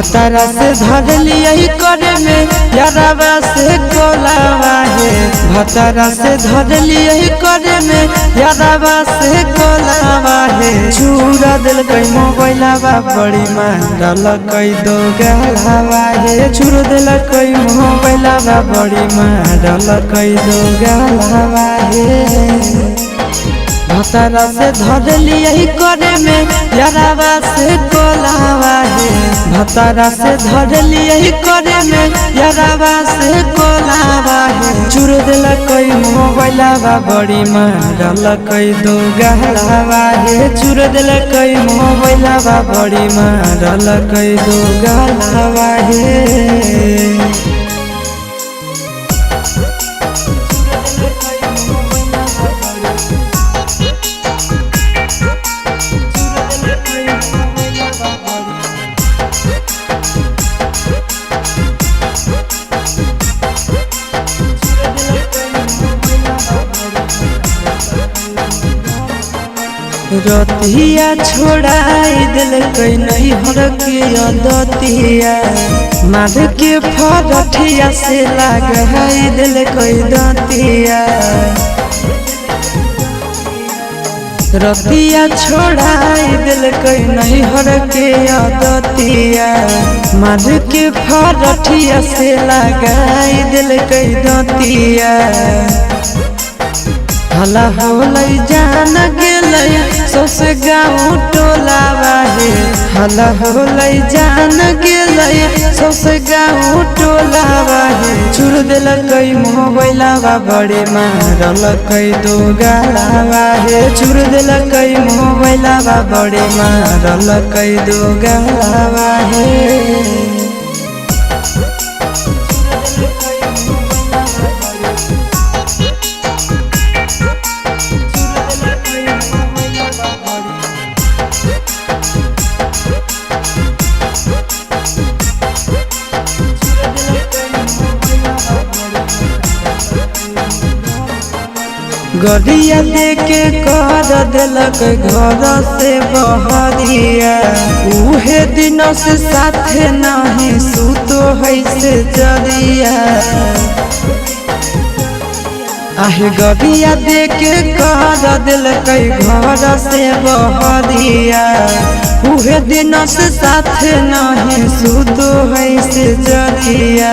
भतारा से धर लिया करे में यारावा से कोलावा है। भतारा से धर लिया करे में यारावा से कोलावा है। चूरा दिल कई मोबाइलावा बड़ी मारल कई दो गलावा है। चूर दिल कई मोबाइलावा बड़ी मारल कई दो गलावा है। भतारा से धर लिया करे में यारावा से कोलावा है। भतारा से धर लिया करे में यारावा से कोलावा है। चूर दिल कोई मोबाइलावा बड़ी मारल कई दो गलावा है। चूर दिल कोई मोबाइलावा बड़ी मारल कई दो गलावा है। रतिया छोड़ाई दिल कई नहीं हर के अदतिया। मार के फरठिया से लगाई दिल कई दतिया। रतिया छोड़ाई दिल कई नहीं हर के अदतिया। मार के फरठिया से लगाई दिल कई दतिया। हला होलई जान गेलई सस गाँव टोलावा है। हला होलई जान गेलई सस गाँव टोलावा है। चूर दिल कई मोबाइलावा बड़े मारल कई दो गलावा है। चूर दिल कई मोबाइलावा बड़े मारल कई दो गलावा है। गड़िया देके कर दिलक घर से बहरिया। उहे दिनों से साथे नहीं सुतो है से जरिया। आहे गड़िया देके कर दिलक घर से बहरिया। उहे दिनों से साथे नहीं सुतो है से जरिया।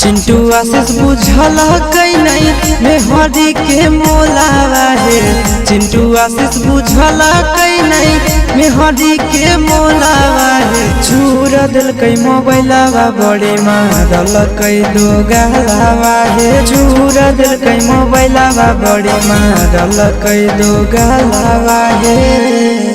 चिंटू आशीष बुझल कई नहीं मेहरी के मोलावा है। चिंटू आशीष बुझल कई नहीं मेहरी के मोलावा है। चूर दिल कई मोबाइलावा बड़े मारल कई दो गलावा है। चूर दिल कई मोबाइलावा बड़े मारल कई दो गलावा है।